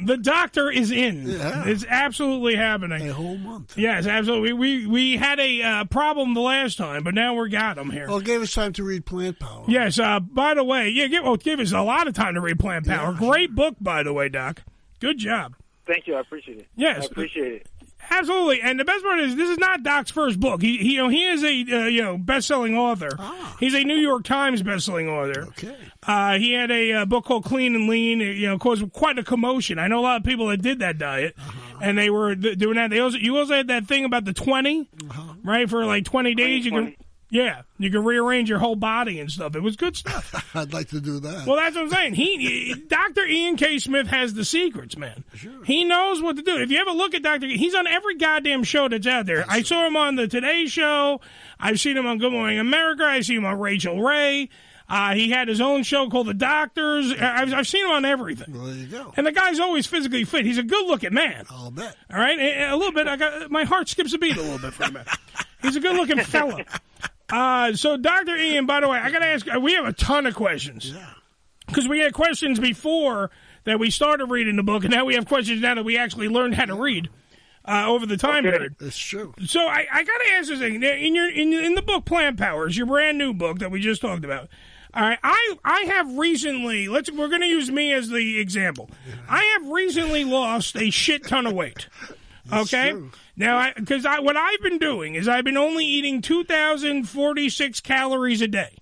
The doctor is in. Yeah. It's absolutely happening. A whole month. Yes, absolutely. We had a problem the last time, but now we got him here. Well, it gave us time to read Plant Power. Yes, by the way, give us a lot of time to read Plant Power. Yeah, Great book, by the way, Doc. Good job. Thank you. I appreciate it. Yes. I appreciate it. Absolutely, and the best part is this is not Doc's first book. He is a best-selling author. He's a New York Times best-selling author. Okay. He had a book called Clean and Lean. Caused quite a commotion. I know a lot of people that did that diet, and they were doing that. You also had that thing about the 20, right? For like 20 days, you can rearrange your whole body and stuff. It was good stuff. I'd like to do that. Well, that's what I'm saying. Dr. Ian K. Smith has the secrets, man. Sure. He knows what to do. If you ever look at Dr. He's on every goddamn show that's out there. I saw him on the Today Show. I've seen him on Good Morning America. I've seen him on Rachel Ray. He had his own show called The Doctors. I've seen him on everything. Well, there you go. And the guy's always physically fit. He's a good-looking man. I'll bet. All right? A little bit. My heart skips a beat a little bit for a minute. He's a good-looking fella. So, Dr. Ian, by the way, I got to ask, we have a ton of questions. Yeah. Because we had questions before that we started reading the book, and now we have questions now that we actually learned how to read over the time period. That's true. So, I got to ask this thing. In the book Plant Power, it's your brand new book that we just talked about. All right, I have recently, we're going to use me as the example. I have recently lost a shit ton of weight. Okay? True. Now, what I've been doing is I've been only eating 2,046 calories a day.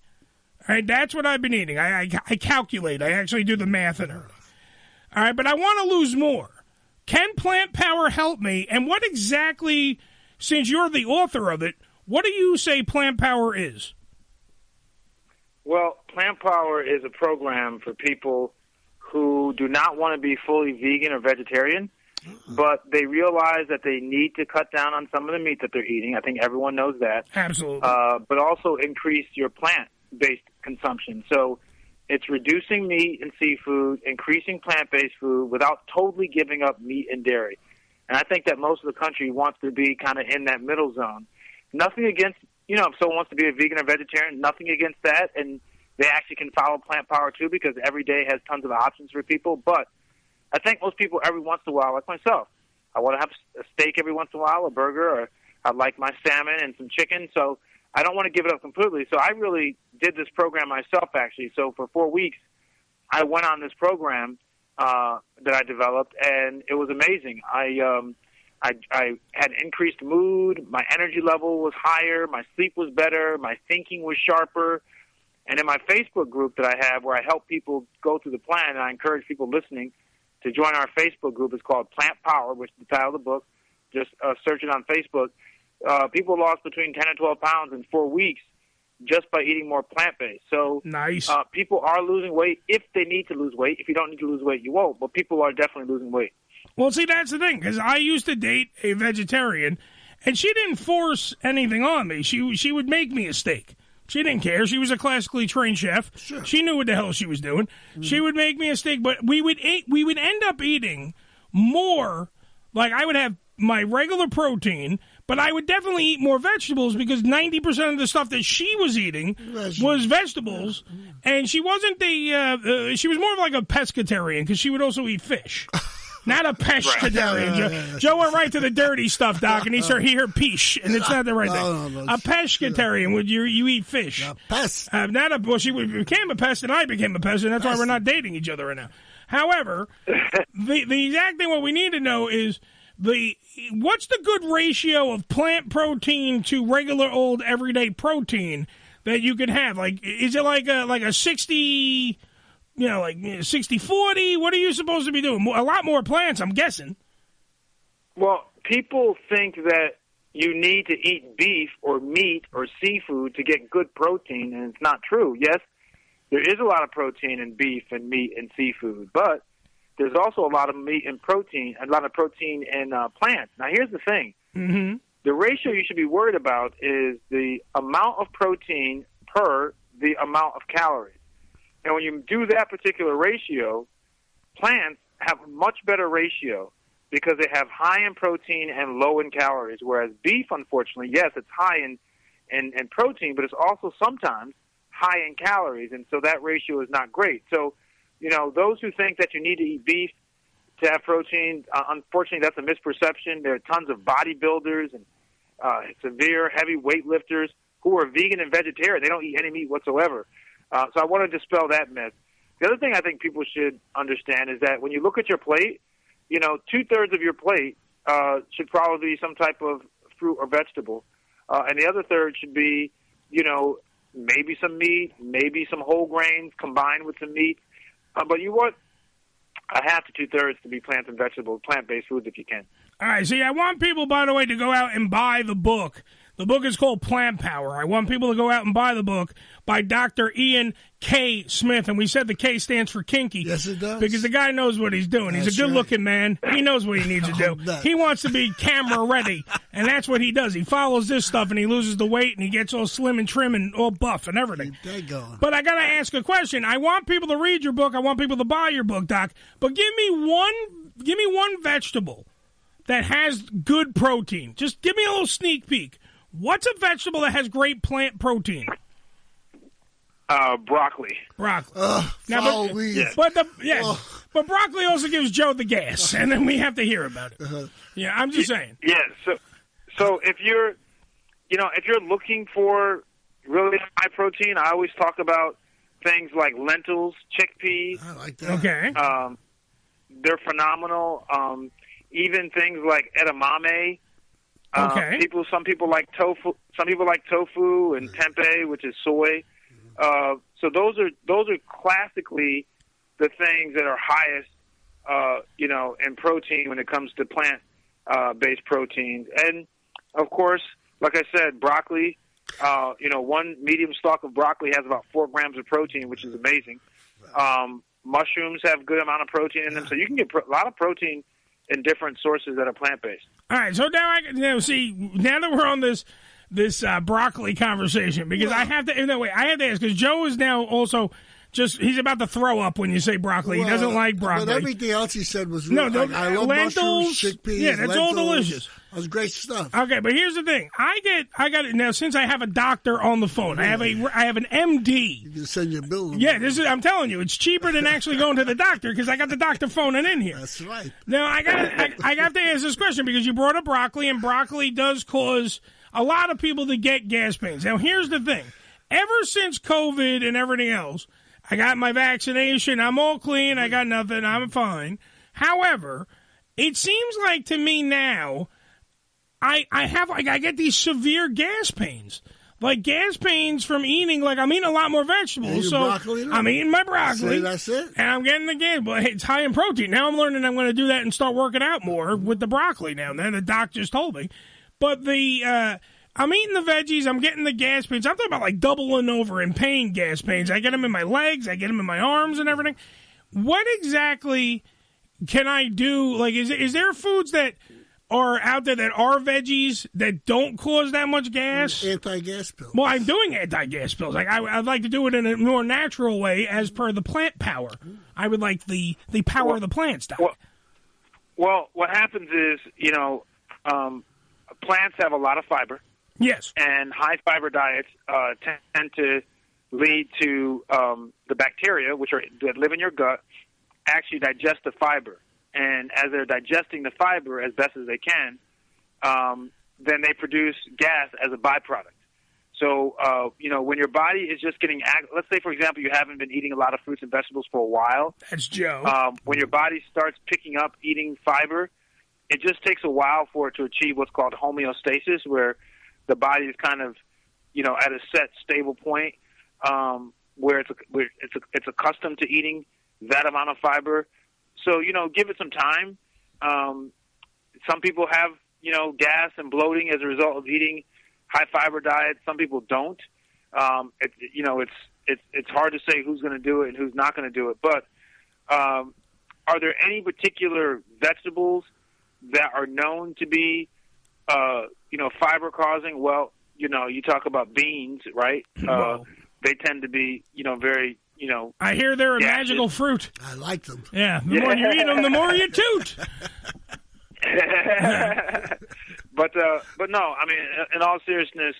All right, that's what I've been eating. I calculate. I actually do the math in it. All right, but I want to lose more. Can Plant Power help me? And what exactly, since you're the author of it, what do you say Plant Power is? Well, Plant Power is a program for people who do not want to be fully vegan or vegetarian, but they realize that they need to cut down on some of the meat that they're eating. I think everyone knows that. Absolutely. But also increase your plant-based consumption. So it's reducing meat and seafood, increasing plant-based food without totally giving up meat and dairy. And I think that most of the country wants to be kind of in that middle zone. Nothing against, if someone wants to be a vegan or vegetarian, nothing against that. And they actually can follow Plant Power too, because every day has tons of options for people. But I think most people every once in a while, like myself, I want to have a steak every once in a while, a burger, or I like my salmon and some chicken. So I don't want to give it up completely. So I really did this program myself, actually. So for 4 weeks, I went on this program that I developed, and it was amazing. I had increased mood. My energy level was higher. My sleep was better. My thinking was sharper. And in my Facebook group that I have, where I help people go through the plan, and I encourage people listening to join our Facebook group. It's called Plant Power, which is the title of the book. Just search it on Facebook. People lost between 10 and 12 pounds in 4 weeks just by eating more plant-based. So nice. People are losing weight if they need to lose weight. If you don't need to lose weight, you won't. But people are definitely losing weight. Well, see, that's the thing, because I used to date a vegetarian, and she didn't force anything on me. She would make me a steak. She didn't care. She was a classically trained chef. Sure. She knew what the hell she was doing. She would make me a steak, but we would end up eating more. Like, I would have my regular protein, but I would definitely eat more vegetables, because 90% of the stuff that she was eating was vegetables, and she wasn't she was more of like a pescatarian, because she would also eat fish. Not a pescatarian. Joe went right to the dirty stuff, Doc, and he heard peach, and it's not the right thing. A pescatarian, would you eat fish? A pest. She became a pest, and I became a pest, and that's why we're not dating each other right now. However, the exact thing what we need to know is what's the good ratio of plant protein to regular old everyday protein that you can have? Like, is it like a 60? Like 60-40? What are you supposed to be doing? A lot more plants, I'm guessing. Well, people think that you need to eat beef or meat or seafood to get good protein, and it's not true. Yes, there is a lot of protein in beef and meat and seafood, but there's also a lot of meat and protein, a lot of protein in plants. Now, here's the thing. Mm-hmm. The ratio you should be worried about is the amount of protein per the amount of calories. And when you do that particular ratio, plants have a much better ratio because they have high in protein and low in calories, whereas beef, unfortunately, yes, it's high in protein, but it's also sometimes high in calories, and so that ratio is not great. So, those who think that you need to eat beef to have protein. Unfortunately, that's a misperception. There are tons of bodybuilders and severe heavy weightlifters who are vegan and vegetarian. They don't eat any meat whatsoever. So I want to dispel that myth. The other thing I think people should understand is that when you look at your plate, 2/3 of your plate should probably be some type of fruit or vegetable, and the other third should be, maybe some meat, maybe some whole grains combined with some meat. But you want a half to 2/3 to be plants and vegetables, plant-based foods if you can. All right, see, I want people, by the way, to go out and buy the book. The book is called Plant Power. I want people to go out and buy the book by Dr. Ian K. Smith. And we said the K stands for kinky. Yes, it does. Because the guy knows what he's doing. That's he's a good-looking man. He knows what he needs to do. He wants to be camera-ready, and that's what he does. He follows this stuff, and he loses the weight, and he gets all slim and trim and all buff and everything. But I got to ask a question. I want people to read your book. I want people to buy your book, Doc. But give me one vegetable that has good protein. Just give me a little sneak peek. What's a vegetable that has great plant protein? Broccoli. Broccoli. Yes. But broccoli also gives Joe the gas, and then we have to hear about it. Yeah, I'm just saying. Yeah. So if you're looking for really high protein, I always talk about things like lentils, chickpeas. I like that. Okay. They're phenomenal. Even things like edamame. Okay. Some people like tofu. Some people like tofu and tempeh, which is soy. So those are classically the things that are highest, in protein when it comes to plant based proteins. And of course, like I said, broccoli. One medium stalk of broccoli has about 4 grams of protein, which is amazing. Mushrooms have a good amount of protein in them, so you can get a lot of protein in different sources that are plant-based. All right, so now now that we're on this broccoli conversation, because I have to ask, because Joe is now also he's about to throw up when you say broccoli. He doesn't like broccoli. But everything else he said was really, I love lentils, mushrooms, chickpeas, yeah, that's all delicious. That was great stuff. Okay, but here's the thing. I got it now. Since I have a doctor on the phone, I have an MD. You can send your bill. Yeah, I'm telling you, it's cheaper than actually going to the doctor because I got the doctor phoning in here. That's right. Now I have to ask this question because you brought up broccoli, and broccoli does cause a lot of people to get gas pains. Now here's the thing. Ever since COVID and everything else, I got my vaccination. I'm all clean. I got nothing. I'm fine. However, it seems like to me now, I get these severe gas pains. Like gas pains from eating, I'm eating a lot more vegetables. So I'm eating my broccoli. See, that's it. And I'm getting the gas. But it's high in protein. Now I'm learning I'm going to do that and start working out more with the broccoli now. And then the doc just told me. But I'm eating the veggies. I'm getting the gas pains. I'm talking about doubling over in pain gas pains. I get them in my legs. I get them in my arms and everything. What exactly can I do? Is there foods that are out there that are veggies that don't cause that much gas? Anti-gas pills. Well, I'm doing anti-gas pills. I'd like to do it in a more natural way as per the plant power. I would like the power of the plants, Doc. Well, what happens is, plants have a lot of fiber. Yes. And high fiber diets tend to lead to the bacteria, that live in your gut, actually digest the fiber. And as they're digesting the fiber as best as they can, then they produce gas as a byproduct. So, when your body is just getting, let's say, for example, you haven't been eating a lot of fruits and vegetables for a while. That's Joe. When your body starts picking up eating fiber, it just takes a while for it to achieve what's called homeostasis, where the body is kind of, at a set, stable point where it's accustomed to eating that amount of fiber. So, give it some time. Some people have, gas and bloating as a result of eating high fiber diets. Some people don't. It's hard to say who's going to do it and who's not going to do it. But are there any particular vegetables that are known to be, fiber causing? Well, you talk about beans, right? They tend to be, very, I hear they're a magical fruit. I like them. Yeah, the more you eat them, the more you toot. But no, I mean, in all seriousness,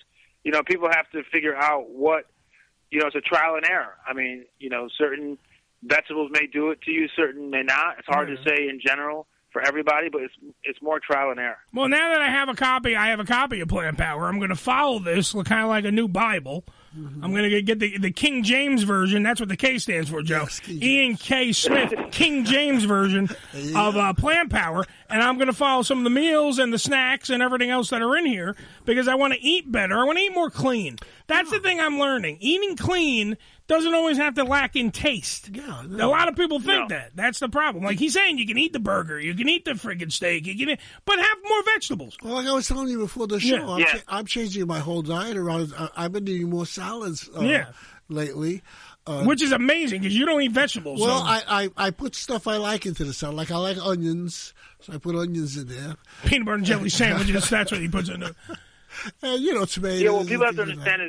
people have to figure out what, it's a trial and error. I mean, certain vegetables may do it to you, certain may not. It's hard to say in general for everybody, but it's more trial and error. Well, now that I have a copy of Plant Power. I'm going to follow this kind of like a new Bible. I'm going to get the King James version. That's what the K stands for, Joe. Yes, Ian K. Smith, King James version of Plant Power. And I'm going to follow some of the meals and the snacks and everything else that are in here because I want to eat better. I want to eat more clean. That's the thing I'm learning. Eating clean doesn't always have to lack in taste. Yeah, A lot of people think that. That's the problem. Like he's saying, you can eat the burger, you can eat the friggin' steak, but have more vegetables. Well, like I was telling you before the show, I'm changing my whole diet around. I've been eating more salads lately. Which is amazing because you don't eat vegetables. Well, so. I put stuff I like into the salad. Like I like onions, so I put onions in there. Peanut butter and jelly sandwiches, that's what he puts in there. And, tomatoes. Yeah, what people have to understand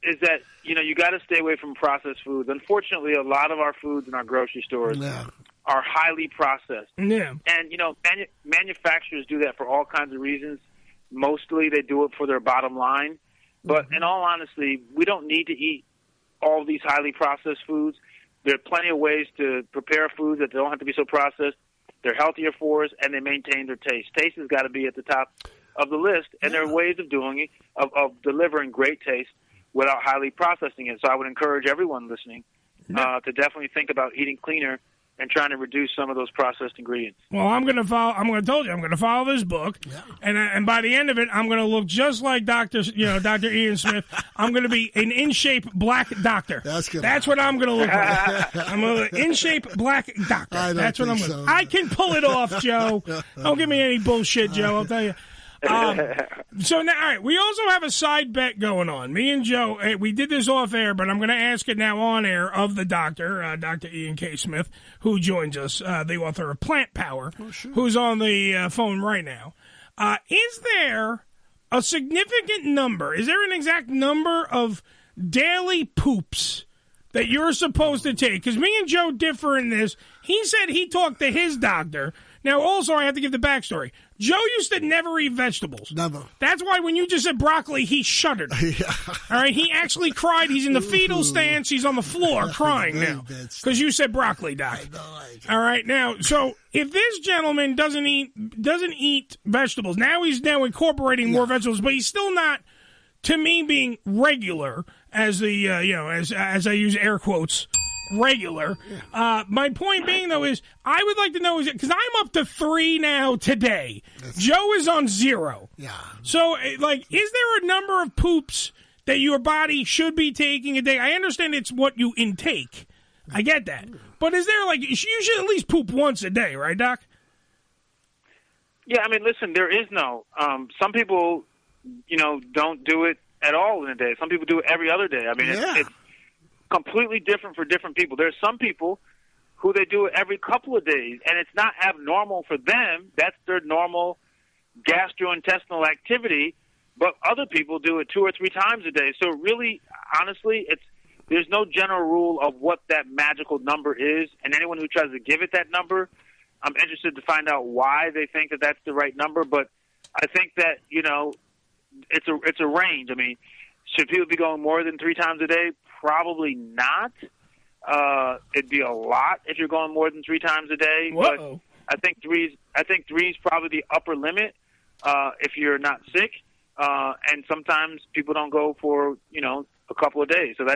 is that, you got to stay away from processed foods. Unfortunately, a lot of our foods in our grocery stores are highly processed. Yeah. And, manufacturers do that for all kinds of reasons. Mostly they do it for their bottom line. But in all honesty, we don't need to eat all these highly processed foods. There are plenty of ways to prepare foods that don't have to be so processed. They're healthier for us, and they maintain their taste. Taste has got to be at the top of the list, and there are ways of doing it, of delivering great taste without highly processing it. So I would encourage everyone listening to definitely think about eating cleaner and trying to reduce some of those processed ingredients. Well, I'm going to follow this book, and by the end of it, I'm going to look just like Dr. Ian Smith. I'm going to be an in-shape black doctor. That's good. That's what I'm going to look like. I'm an in-shape black doctor. That's what I'm going to. I can pull it off, Joe. Don't give me any bullshit, Joe. I'll tell you. So now, all right, we also have a side bet going on. Me and Joe, we did this off air, but I'm going to ask it now on air of the doctor, Dr. Ian K. Smith, who joins us, the author of Plant Power, who's on the phone right now. Is there a significant number? Is there an exact number of daily poops that you're supposed to take? Because me and Joe differ in this. He said he talked to his doctor. Now, also, I have to give the backstory. Joe used to never eat vegetables. Never. That's why when you just said broccoli, he shuddered. All right? He actually cried. He's in the fetal stance. He's on the floor crying now. Because you said broccoli, Doc. All right? Now, so if this gentleman doesn't eat vegetables, now he's incorporating more vegetables, but he's still not, to me, being regular, as the, as I use air quotes, regular. My point being, though, is I would like to know, because I'm up to 3 now today. Joe is on 0. Yeah. So, is there a number of poops that your body should be taking a day? I understand it's what you intake. I get that. But is there, you should at least poop once a day, right, Doc? Yeah, I mean, listen, there is no. Some people, don't do it at all in a day. Some people do it every other day. I mean, it's completely different for different people. There's some people who they do it every couple of days, and it's not abnormal for them. That's their normal gastrointestinal activity. But other people do it 2 or 3 times a day. So really, honestly, there's no general rule of what that magical number is. And anyone who tries to give it that number, I'm interested to find out why they think that that's the right number. But I think that it's a range. I mean, should people be going more than 3 times a day? Probably not. It'd be a lot if you're going more than 3 times a day. Whoa. But I think three is probably the upper limit if you're not sick. And sometimes people don't go for a couple of days. So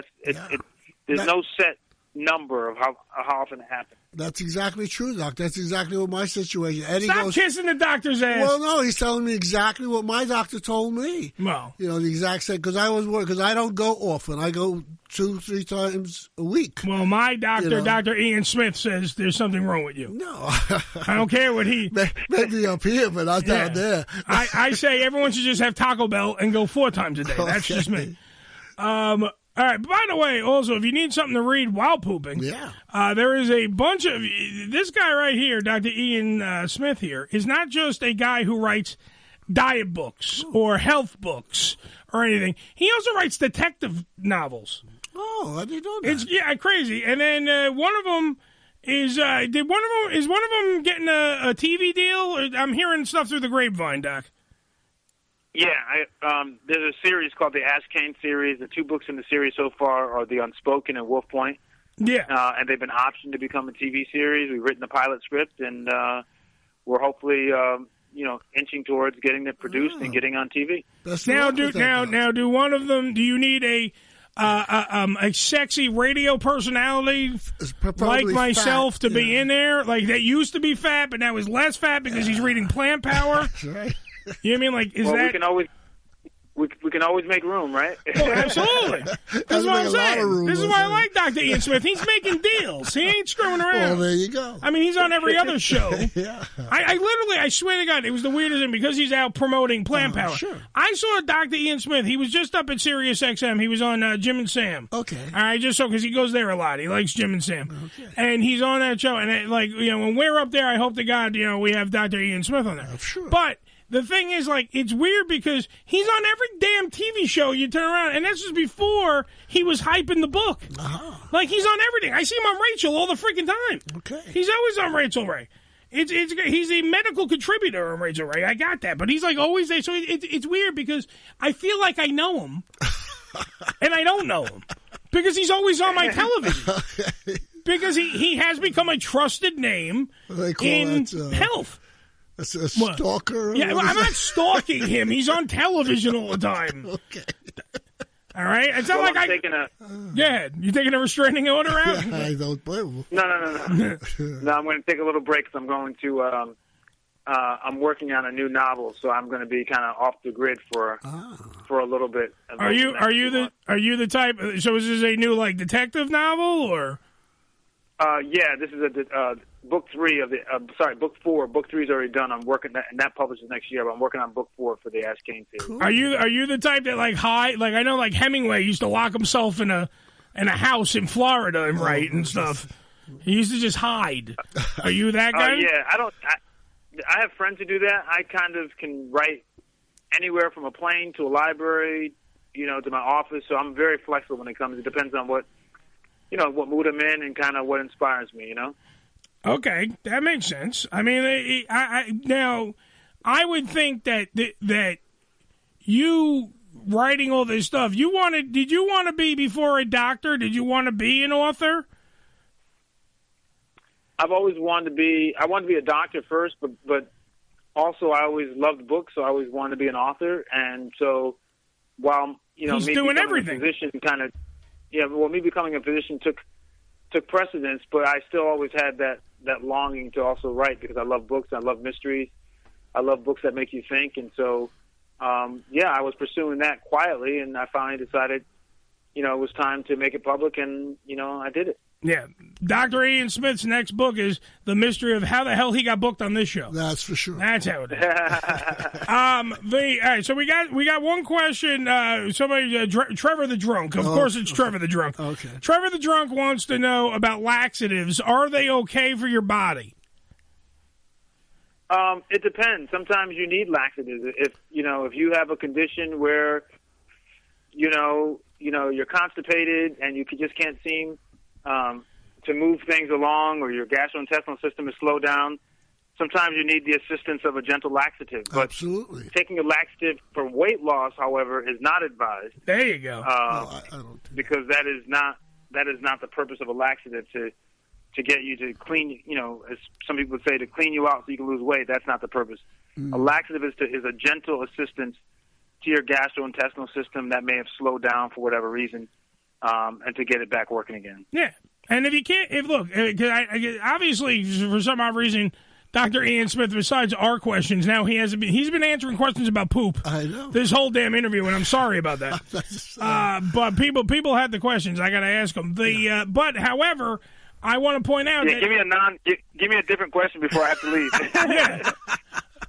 there's no set number of how often it happens. That's exactly true, Doc. That's exactly what my situation. Eddie Stop kissing the doctor's ass. Well, no, he's telling me exactly what my doctor told me. Well, the exact same, because I was worried, because I don't go often. I go 2-3 times a week. Well, my doctor, Dr. Ian Smith, says there's something wrong with you. No. I don't care what he... Maybe up here, but not down there. I say everyone should just have Taco Bell and go 4 times a day. That's just me. All right, by the way, also, if you need something to read while pooping, there is a bunch of... This guy right here, Dr. Ian Smith here, is not just a guy who writes diet books or health books or anything. He also writes detective novels. Oh, I didn't know that. It's crazy. And then one of them is... is one of them getting a TV deal? I'm hearing stuff through the grapevine, Doc. Yeah, there's a series called the H.A.M series. The 2 books in the series so far are The Unspoken and Wolf Point. and they've been optioned to become a TV series. We've written the pilot script, and we're hopefully, inching towards getting it produced and getting on TV. Now, do one of them? Do you need a sexy radio personality like myself to be in there? Like that used to be fat, but now is less fat because he's reading Plant Power. That's right. You know what I mean? Like, we can always make room, right? Oh, absolutely. This is what I'm saying. This is why I like Dr. Ian Smith. He's making deals. He ain't screwing around. Well, there you go. I mean, he's on every other show. Yeah. I swear to God, it was the weirdest thing because he's out promoting Plant Power. Sure. I saw Dr. Ian Smith. He was just up at Sirius XM. He was on Jim and Sam. Okay. All right, just so because he goes there a lot. He likes Jim and Sam. Okay. And he's on that show. And when we're up there, I hope to God, we have Dr. Ian Smith on there. Sure. But the thing is, it's weird because he's on every damn TV show you turn around, and this is before he was hyping the book. Uh-huh. Like, he's on everything. I see him on Rachel all the freaking time. Okay. He's always on Rachel Ray. He's a medical contributor on Rachel Ray. I got that. But he's, always there. So it's weird because I feel like I know him, and I don't know him because he's always on my television. Because he has become a trusted name in health. A stalker? Yeah, I'm not stalking him. He's on television all the time. Okay. All right? It's not Go ahead. You taking a restraining order out? Yeah, I don't blame him. No. No, I'm going to take a little break because I'm going to... I'm working on a new novel, so I'm going to be kind of off the grid for a little bit. Are you the type... So is this a new, detective novel, or... Yeah, this is book 3 of the. Book 4. Book 3 is already done. I'm working and that publishes next year. But I'm working on book 4 for the H.A.M. series. Cool. Are you the type that hide? I know Hemingway used to lock himself in a house in Florida and write and stuff. He used to just hide. Are you that guy? Yeah, I have friends who do that. I kind of can write anywhere from a plane to a library, to my office. So I'm very flexible when it comes. It depends on what mood I'm in and kind of what inspires me, Okay, that makes sense. I mean, now, I would think that you writing all this stuff, did you want to be before a doctor? Did you want to be an author? I've always wanted to be a doctor first, but also I always loved books, so I always wanted to be an author. And so while, he's me doing becoming everything. a physician kind of, me becoming a physician took precedence, but I still always had that longing to also write because I love books. I love mysteries. I love books that make you think. And so, I was pursuing that quietly, and I finally decided, it was time to make it public, and, I did it. Yeah. Dr. Ian Smith's next book is The Mystery of How the Hell He Got Booked on This Show. That's for sure. That's how it is. All right, so we got one question. Somebody, Trevor the Drunk. Of course it's Trevor the Drunk. Okay. Trevor the Drunk wants to know about laxatives. Are they okay for your body? It depends. Sometimes you need laxatives. If you have a condition where, you're constipated and you just can't seem to move things along, or your gastrointestinal system is slowed down, sometimes you need the assistance of a gentle laxative. But absolutely, taking a laxative for weight loss, however, is not advised. There you go. I don't because that is not the purpose of a laxative to get you to clean. As some people would say, to clean you out so you can lose weight. That's not the purpose. A laxative is a gentle assistance to your gastrointestinal system that may have slowed down for whatever reason. And to get it back working again. Yeah, and if you can't, obviously for some odd reason, Dr. Ian Smith, besides our questions, now he's been answering questions about poop. I know this whole damn interview, and I'm sorry about that. But people had the questions. I got to ask them. But however, I want to point out that give me a different question before I have to leave. Yeah.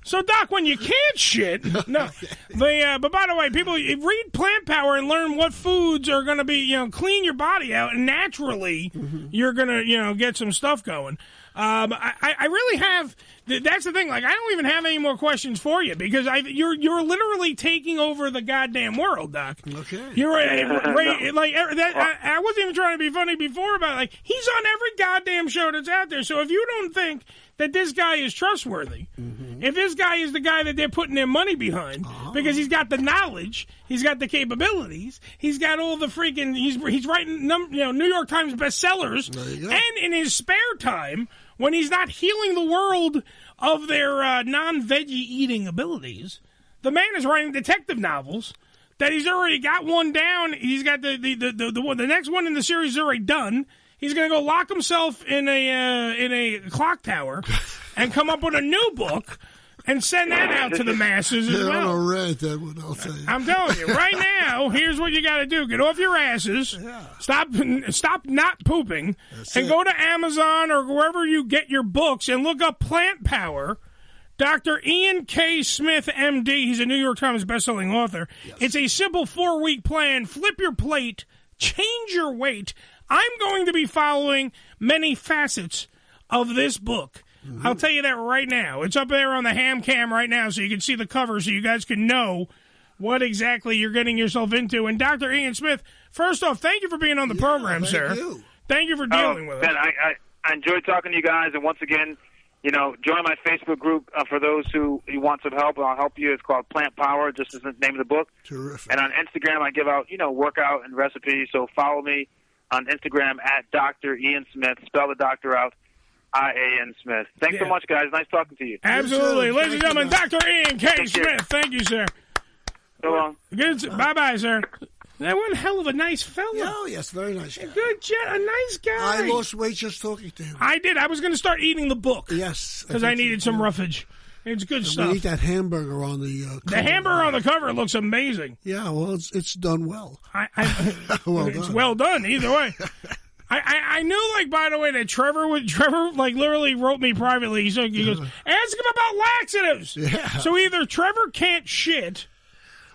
So, Doc, when you can't shit, no. But by the way, people read Plant Power and learn what foods are going to be, clean your body out, and naturally, you're going to, get some stuff going. I really have That's the thing. Like, I don't even have any more questions for you because you're literally taking over the goddamn world, Doc. Okay. You're like that. I wasn't even trying to be funny before about like he's on every goddamn show that's out there. So if you don't think that this guy is trustworthy, if this guy is the guy that they're putting their money behind because he's got the knowledge, he's got the capabilities, he's got all the freaking he's writing New York Times bestsellers, and in his spare time when he's not healing the world of their non-veggie eating abilities, the man is writing detective novels that he's already got one down. He's got the next one in the series is already done. He's going to go lock himself in a clock tower and come up with a new book and send that out to the masses as well. I'll read that one, I'll tell you. I'm telling you, right now, here's what you got to do. Get off your asses, stop not pooping, and go to Amazon or wherever you get your books and look up Plant Power. Dr. Ian K. Smith, M.D., he's a New York Times bestselling author. Yes. It's a simple 4-week plan. Flip your plate, change your weight. I'm going to be following many facets of this book. I'll tell you that right now. It's up there on the H.A.M cam right now so you can see the cover so you guys can know what exactly you're getting yourself into. And Dr. Ian Smith, first off, thank you for being on the program, sir. Thank you for dealing with us. I enjoyed talking to you guys, and once again, join my Facebook group for those who want some help. I'll help you. It's called Plant Power, just as the name of the book. Terrific. And on Instagram, I give out, workout and recipes. So follow me on Instagram at Dr. Ian Smith. Spell the doctor out, I-A-N Smith. Thanks so much, guys. Nice talking to you. Absolutely. Ladies and gentlemen, Dr. Ian K. Smith. Thank you, sir. So long. Bye-bye, sir. That one hell of a nice fella. Oh, yes, very nice guy. A nice guy. I lost weight just talking to him. I did. I was going to start eating the book. Yes. Because I needed some roughage. It's good stuff. We eat that hamburger on the cover. The hamburger on the cover looks amazing. Yeah, well, it's done well. It's well done, either way. I knew, like, by the way, that Trevor, like, literally wrote me privately. He goes, ask him about laxatives. Yeah. So either Trevor can't shit,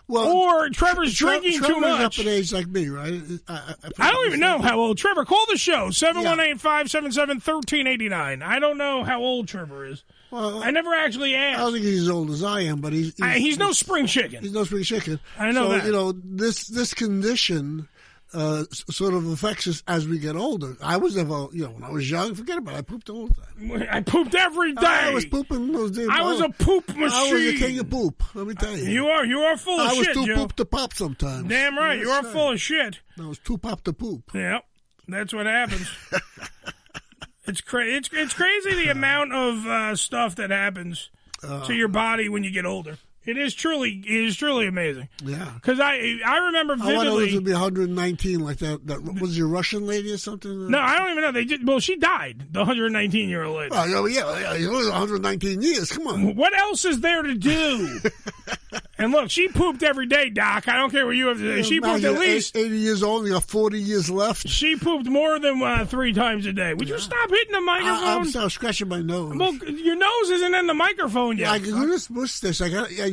or Trevor's drinking too much. Trevor's up in age like me, right? I don't even know how old. Trevor, call the show, 718-577-1389. I don't know how old Trevor is. Well, I never actually asked. I don't think he's as old as I am, but he's no spring chicken. He's no spring chicken. I know that. This condition sort of affects us as we get older. I was never, when I was young, forget about it. I pooped all the time. I pooped every day. I was pooping those days. I was a poop machine. I was a king of poop, let me tell you. You are full of shit, I was too Joe. poop to pop sometimes. Damn right, you are full of shit. I was too pop to poop. Yep, that's what happens. It's crazy the amount of stuff that happens to your body when you get older. It is truly amazing. Yeah. Because I remember vividly. I want to live to be 119 like that. That was your Russian lady or something? No, I don't even know. She died, the 119-year-old lady. Oh, yeah, 119 years. Come on. What else is there to do? And look, she pooped every day, Doc. I don't care what you have to say. She pooped at least 80 years old. You got 40 years left. She pooped more than 3 times a day. Would you stop hitting the microphone? I'm scratching my nose. Well, your nose isn't in the microphone yet. I can this mustache.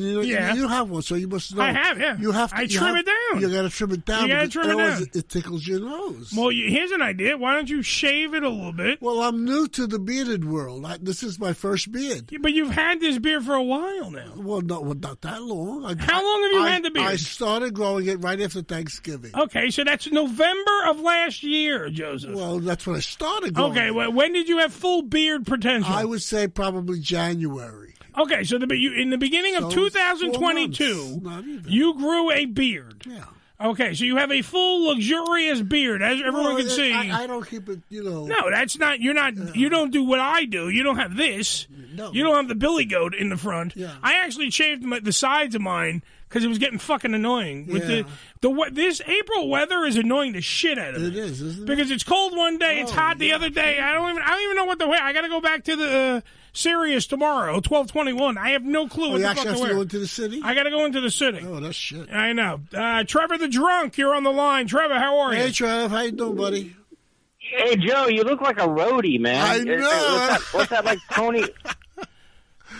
You have one, so you must know. I have, yeah. I trim it down. You got to trim it down. You got to trim it down. It tickles your nose. Well, here's an idea. Why don't you shave it a little bit? Well, I'm new to the bearded world. This is my first beard. Yeah, but you've had this beard for a while now. Well, not that long. How long have you had the beard? I started growing it right after Thanksgiving. Okay, so that's November of last year, Joseph. Well, that's when I started growing it. Well, when did you have full beard potential? I would say probably January. Okay, so in the beginning of 2022, you grew a beard. Yeah. Okay, so you have a full luxurious beard, as everyone can see. I don't keep it, No, that's not. You're not. You don't do what I do. You don't have this. No. You don't have the billy goat in the front. Yeah. I actually shaved the sides of mine because it was getting fucking annoying. With this April weather is annoying the shit out of me. It is, isn't it? Because it's cold one day, it's hot the other day. I don't even know what to wear. I got to go back to the Sirius tomorrow, 12/21. I have no clue what the fuck to wear. You actually have to go into the city? I got to go into the city. Oh, that's shit. I know. Trevor the Drunk, you're on the line. Trevor, how are you? Hey, Trev, how you doing, buddy? Hey, Joe, you look like a roadie, man. I know. What's that like, Tony?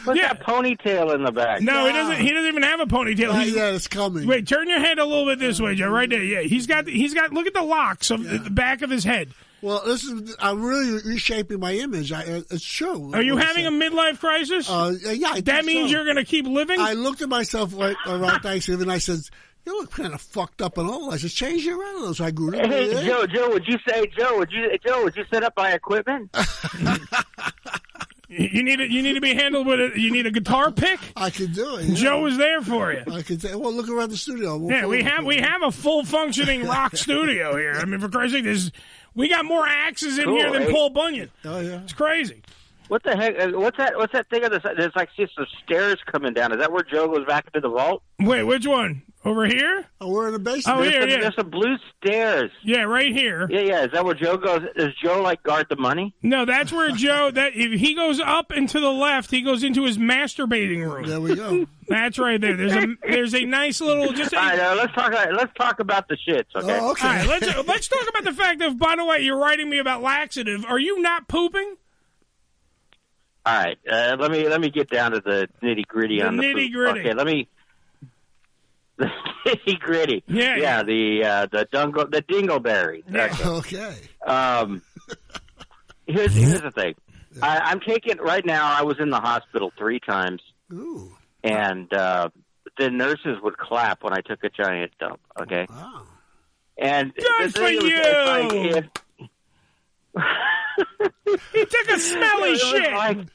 What's that ponytail in the back? No, he doesn't. He doesn't even have a ponytail. Yeah, it's coming. Wait, turn your head a little bit this way, Joe. Right there. Yeah, he's got. Look at the locks of the back of his head. Well, I'm really reshaping my image. It's true. Are you having a midlife crisis? Yeah. That means you're going to keep living? I looked at myself around Thanksgiving and I said, you look kind of fucked up and old. I said, change your around. So I grew up. Hey, Joe, would you set up my equipment? You need to be handled with you need a guitar pick? I can do it. Yeah. Joe is there for you. I can say, well, look around the studio. We have a full functioning rock studio here. I mean, for Christ's sake, we got more axes in here than Paul Bunyan. Oh yeah, it's crazy. What the heck? What's that thing on the side? There's like just some stairs coming down. Is that where Joe goes back into the vault? Wait, which one? Over here? Oh, we're in the basement. Oh, here, yeah. There's some blue stairs. Yeah, right here. Yeah. Is that where Joe goes? Does Joe like guard the money? No, that's where Joe. If he goes up and to the left, he goes into his masturbating room. There we go. That's right there. There's a nice little. All right, let's talk about the shits. Okay. Oh, okay. All right, let's talk about the fact that. By the way, you're writing me about laxative. Are you not pooping? All right. Let me get down to the nitty gritty on the nitty gritty. Okay. Let me. The nitty gritty. Yeah. The dingleberry. Yeah. Okay. Here's the thing. I'm taking right now. I was in the hospital 3 times. Ooh. And the nurses would clap when I took a giant dump. Okay. Wow. And good for you. He took a smelly shit.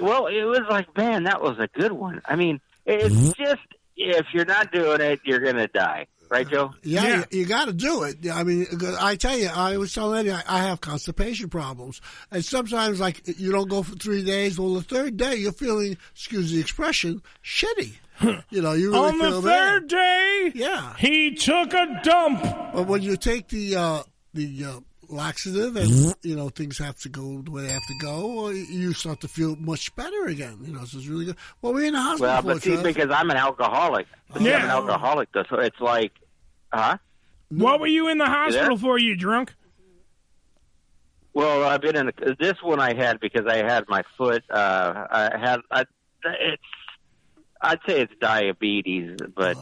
Well, it was like, man, that was a good one. I mean, it's just, if you're not doing it, you're going to die. Right, Joe? Yeah. You got to do it. I mean, I tell you, I was telling Eddie, I have constipation problems. And sometimes, like, you don't go for 3 days. Well, the third day, you're feeling, excuse the expression, shitty. You know, you really on the third day, he took a dump. But when you take the laxative and, you know, things have to go the way they have to go, you start to feel much better again. You know, so it's really good. Well, we're in the hospital. Well, but see, because I'm an alcoholic. I'm an alcoholic, though, so it's like, What were you in the hospital for? You drunk? Well, I've been in this one I had because I had my foot. I'd say it's diabetes, but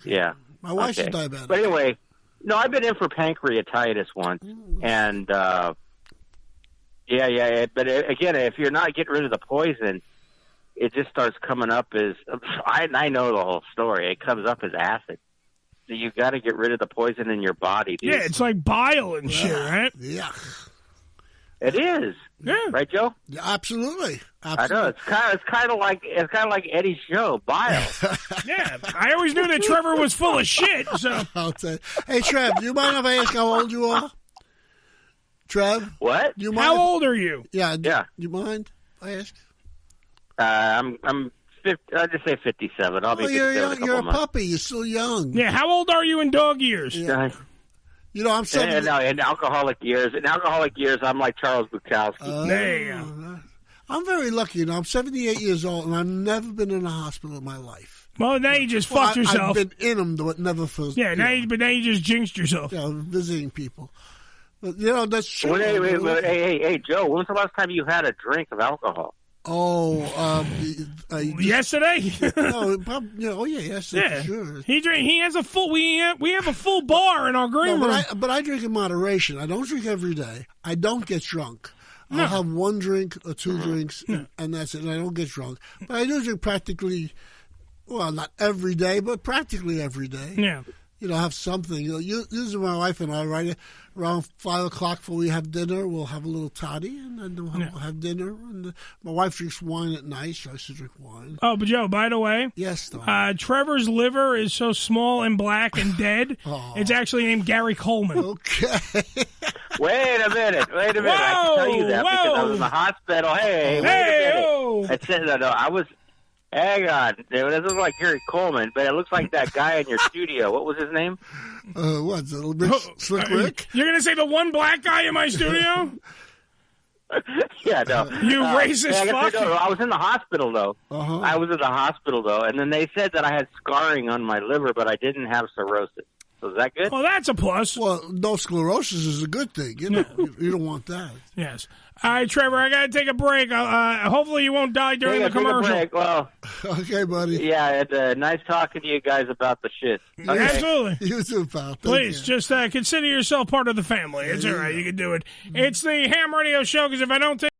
yeah. My wife's a diabetic. But anyway, no, I've been in for pancreatitis once, and But again, if you're not getting rid of the poison, it just starts coming up as I know the whole story. It comes up as acid. So you got to get rid of the poison in your body. Dude. Yeah, it's like bile and shit, right? Yeah. It is. Yeah. Right, Joe? Yeah, absolutely. I know. It's kind of like Eddie's show, bile. Yeah. I always knew that Trevor was full of shit. So I'll tell you. Hey, Trev, do you mind if I ask how old you are? Trev? What? Do you mind how old are you? Yeah. Do you mind if I ask? I'm 50, I'll just say 57. I'll be 57 you're a puppy. You're still young. Yeah. How old are you in dog years? Yeah. You know, I'm 70. In alcoholic years, I'm like Charles Bukowski. I'm very lucky. You know, I'm 78 years old, and I've never been in a hospital in my life. Well, now you just fucked yourself. I've been in them, but never for. Yeah, now you just jinxed yourself. Yeah, visiting people. But, you know, that's true. Hey, Joe, when was the last time you had a drink of alcohol? Oh, yesterday? No, yesterday for sure. He has a full. We have a full bar in our green room. But I drink in moderation. I don't drink every day. I don't get drunk. I'll have 1 drink or 2 drinks, and that's it. And I don't get drunk. But I do drink practically, well, not every day, but practically every day. Yeah. You know, have something. You know, usually my wife and I, right around 5 o'clock before we have dinner, we'll have a little toddy, and then we'll have dinner. And my wife drinks wine at night. She likes to drink wine. Oh, but Joe, by the way, yes, Trevor's liver is so small and black and dead. It's actually named Gary Coleman. Okay. Wait a minute. I can tell you that because I was in the hospital. Hey, wait a minute. I said no. I was. Hang on. It doesn't look like Gary Coleman, but it looks like that guy in your studio. What was his name? What? Slick Rick? You're going to say the one black guy in my studio? Yeah, no. You racist fuck. I was in the hospital, though. I was in the hospital, though, and then they said that I had scarring on my liver, but I didn't have cirrhosis. So is that good? Well, that's a plus. Well, no sclerosis is a good thing. You know, you don't want that. Yes. All right, Trevor, I got to take a break. Hopefully you won't die during the commercial. Take a break. Well, okay, buddy. Yeah, nice talking to you guys about the shit. Okay. Absolutely. You too, pal. Please, just consider yourself part of the family. It's all right. You can do it. It's the Ham Radio Show, because if I don't take